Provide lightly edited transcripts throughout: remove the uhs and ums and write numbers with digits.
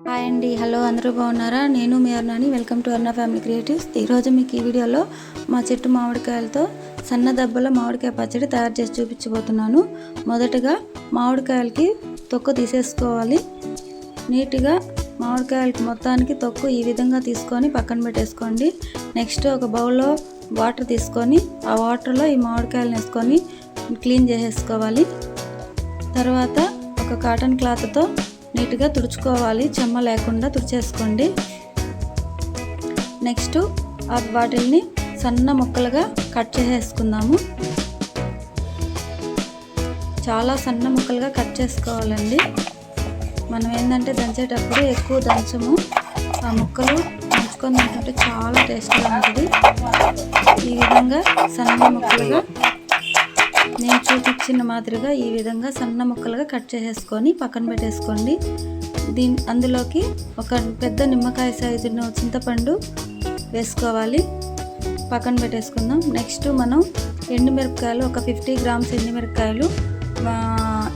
Hi అండి, hello, అందరూ బాగున్నారా? నేను మీ అరుణాని. Welcome to Aruna family creatives. ఈరోజు మీకు ఈ వీడియోలో మా చెట్టు మామిడికాయలతో సన్న దెబ్బల మామిడికాయ పచ్చడి తయారు చేసి చూపించబోతున్నాను. మొదటగా మామిడికాయలకి తొక్కు తీసేసుకోవాలి. నీట్గా మామిడికాయలకి మొత్తానికి తొక్కు ఈ విధంగా తీసుకొని పక్కన పెట్టేసుకోండి. నెక్స్ట్ ఒక బౌల్లో వాటర్ తీసుకొని ఆ వాటర్లో ఈ మామిడికాయలను వేసుకొని క్లీన్ చేసేసుకోవాలి. తర్వాత ఒక కాటన్ క్లాత్తో నీట్గా తుడుచుకోవాలి, చెమ్మ లేకుండా తుడిచేసుకోండి. నెక్స్ట్ వాటిల్ని సన్న ముక్కలుగా కట్ చేసేసుకుందాము. చాలా సన్న ముక్కలుగా కట్ చేసుకోవాలండి. మనం ఏంటంటే దంచేటప్పుడు ఎక్కువ దంచము, ఆ ముక్కలు దంచుకొని తింటుంటే చాలా టేస్ట్గా ఉంటుంది. ఈ విధంగా సన్న ముక్కలుగా నేను చూపించిన మాదిరిగా ఈ విధంగా సన్న ముక్కలుగా కట్ చేసేసుకొని పక్కన పెట్టేసుకోండి. అందులోకి ఒక పెద్ద నిమ్మకాయ సైజును చింతపండు వేసుకోవాలి, పక్కన పెట్టేసుకుందాం. నెక్స్ట్ మనం ఎండుమిరపకాయలు ఒక 50 గ్రామ్స్ ఎండుమిరపకాయలు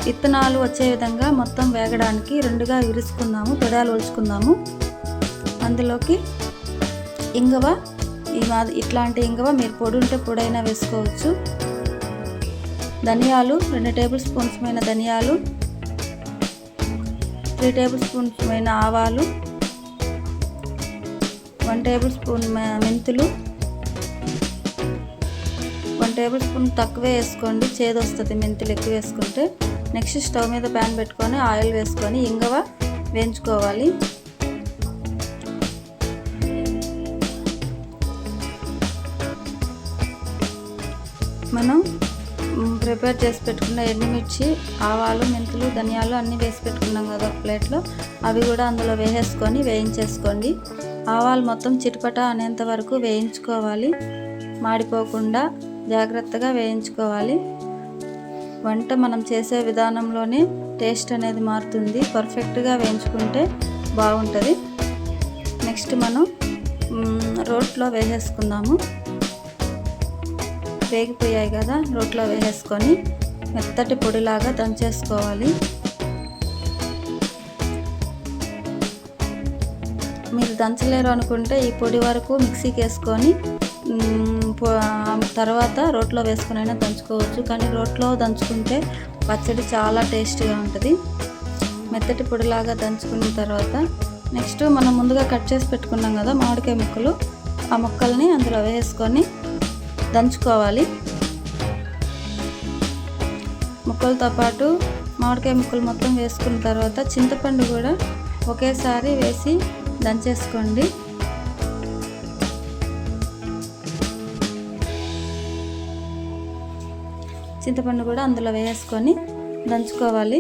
విత్తనాలు వచ్చే విధంగా మొత్తం వేగడానికి రెండుగా విరుచుకుందాము, పెదాలు ఒలుచుకుందాము. అందులోకి ఇంగువ, ఇట్లాంటి ఇంగువ మీరు పొడి ఉంటే పొడైనా వేసుకోవచ్చు. ధనియాలు 2 టేబుల్ స్పూన్స్ మైన ధనియాలు, 3 టేబుల్ స్పూన్స్ మైన ఆవాలు, 1 టేబుల్ స్పూన్ మెంతులు, 1 టేబుల్ స్పూన్ తక్కువే వేసుకోండి, చేదు వస్తుంది మెంతులు ఎక్కువ వేసుకుంటే. నెక్స్ట్ స్టవ్ మీద ప్యాన్ పెట్టుకొని ఆయిల్ వేసుకొని ఇంగువ వేయించుకోవాలి. మనం ప్రిపేర్ చేసి పెట్టుకున్న ఎండుమిర్చి, ఆవాలు, మెంతులు, ధనియాలు అన్నీ వేసి పెట్టుకున్నాం కదా ఒక ప్లేట్లో, అవి కూడా అందులో వేసేసుకొని వేయించేసుకోండి. ఆవాలు మొత్తం చిటపట అనేంత వరకు వేయించుకోవాలి, మాడిపోకుండా జాగ్రత్తగా వేయించుకోవాలి. వంట మనం చేసే విధానంలోనే టేస్ట్ అనేది మారుతుంది, పర్ఫెక్ట్గా వేయించుకుంటే బాగుంటుంది. నెక్స్ట్ మనం రోట్లో వేసేసుకుందాము. వేగిపోయాయి కదా, రోట్లో వేసేసుకొని మెత్తటి పొడిలాగా దంచేసుకోవాలి. మీరు దంచలేరు అనుకుంటే ఈ పొడి వరకు మిక్సీకి వేసుకొని తర్వాత రోట్లో వేసుకొని అయినా దంచుకోవచ్చు, కానీ రోట్లో దంచుకుంటే పచ్చడి చాలా టేస్ట్గా ఉంటుంది. మెత్తటి పొడిలాగా దంచుకున్న తర్వాత నెక్స్ట్ మనం ముందుగా కట్ చేసి పెట్టుకున్నాం కదా మామిడికాయ ముక్కలు, ఆ ముక్కల్ని అందులో వేసుకొని దంచుకోవాలి. ముక్కలతో పాటు మామిడికాయ ముక్కలు మొత్తం వేసుకున్న తర్వాత చింతపండు కూడా ఒకేసారి వేసి దంచేసుకోండి. చింతపండు కూడా అందులో వేసుకొని దంచుకోవాలి.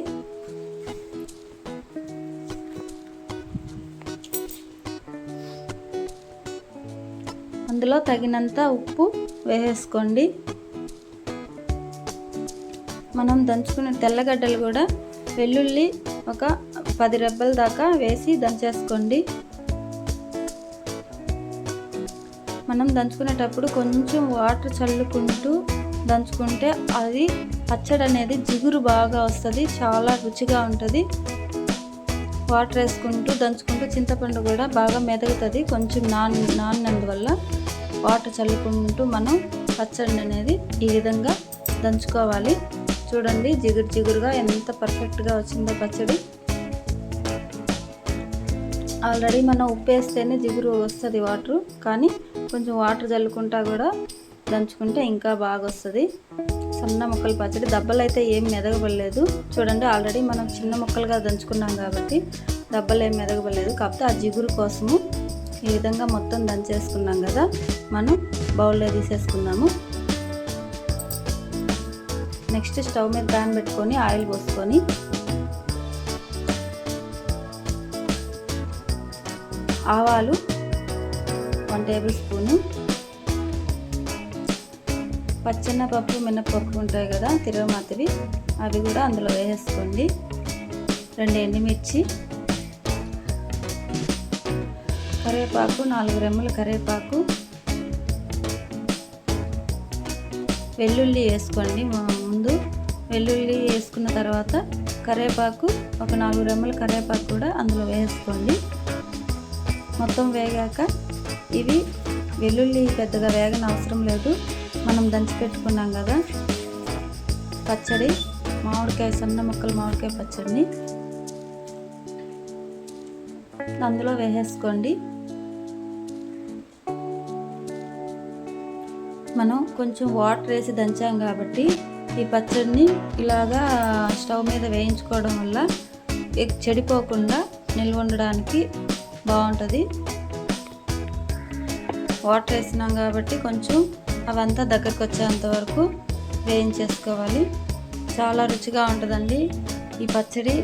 అందులో తగినంత ఉప్పు వేసేసుకోండి. మనం దంచుకున్న తెల్లగడ్డలు కూడా వెల్లుల్లి ఒక 10 రెబ్బల దాకా వేసి దంచేసుకోండి. మనం దంచుకునేటప్పుడు కొంచెం వాటర్ చల్లుకుంటూ దంచుకుంటే అది పచ్చడి అనేది జిగురు బాగా వస్తుంది, చాలా రుచిగా ఉంటుంది. వాటర్ వేసుకుంటూ దంచుకుంటూ చింతపండు కూడా బాగా మెదుగుతుంది, కొంచెం నానినందువల్ల వాటర్ చల్లుకుంటూ మనం పచ్చడి అనేది ఈ విధంగా దంచుకోవాలి. చూడండి జిగురుగా ఎంత పర్ఫెక్ట్గా వచ్చిందో పచ్చడి. ఆల్రెడీ మనం ఉప్పు వేస్తేనే జిగురు వస్తుంది వాటర్, కానీ కొంచెం వాటర్ చల్లుకుంటా కూడా దంచుకుంటే ఇంకా బాగా వస్తుంది. సన్న ముక్కల పచ్చడి, దెబ్బలు అయితే ఏం మెదగబడలేదు. చూడండి ఆల్రెడీ మనం చిన్న ముక్కలుగా దంచుకున్నాం కాబట్టి దెబ్బలు ఏం మెదగబడలేదు, కాకపోతే ఆ జిగురు కోసము ఈ విధంగా మొత్తం దంచేసుకున్నాం కదా, మనం బౌల్లో తీసేసుకుందాము. నెక్స్ట్ స్టవ్ మీద ప్యాన్ పెట్టుకొని ఆయిల్ పోసుకొని ఆవాలు 1 టేబుల్ స్పూను, పచ్చెనపప్పు, మినపప్పు ఉంటాయి కదా తిరగమాతవి, అవి కూడా అందులో వేసేసుకోండి. 2 ఎండుమిర్చి, కరివేపాకు 4 రెమ్మల కరివేపాకు, వెల్లుల్లి వేసుకోండి. ముందు వెల్లుల్లి వేసుకున్న తర్వాత కరివేపాకు, ఒక 4 రెమ్మల కరివేపాకు కూడా అందులో వేసుకోండి. మొత్తం వేగాక ఇవి వెల్లుల్లి పెద్దగా వేగన అవసరం లేదు, మనం దంచి పెట్టుకున్నాం కదా పచ్చడి, మామిడికాయ సన్న ముక్కల మామిడికాయ పచ్చడిని అందులో వేసేసుకోండి. మనం కొంచెం వాటర్ వేసి దంచాం కాబట్టి ఈ పచ్చడిని ఇలాగా స్టవ్ మీద వేయించుకోవడం వల్ల చెడిపోకుండా నిల్వ ఉండడానికి బాగుంటుంది. వాటర్ వేసినాం కాబట్టి కొంచెం అవంతా దగ్గరకు వచ్చేంత వరకు వేయించేసుకోవాలి. చాలా రుచిగా ఉంటుందండి ఈ పచ్చడి.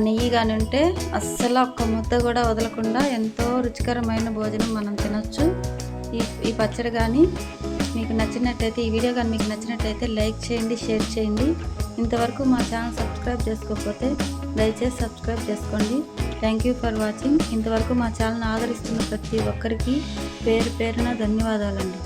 నెయ్యి కానీ ఉంటే అస్సలు ఒక్క ముద్ద కూడా వదలకుండా ఎంతో రుచికరమైన భోజనం మనం తినొచ్చు. ఈ పచ్చడి కానీ మీకు నచ్చినట్టయితే, ఈ వీడియో కానీ మీకు నచ్చినట్టయితే లైక్ చేయండి, షేర్ చేయండి. ఇంతవరకు మా ఛానల్ సబ్స్క్రైబ్ చేసుకోకపోతే దయచేసి సబ్స్క్రైబ్ చేసుకోండి. Thank you for watching. ఇంతవరకు మా ఛానల్ని ఆదరిస్తున్న ప్రతి ఒక్కరికి పేరు పేరున ధన్యవాదాలండి.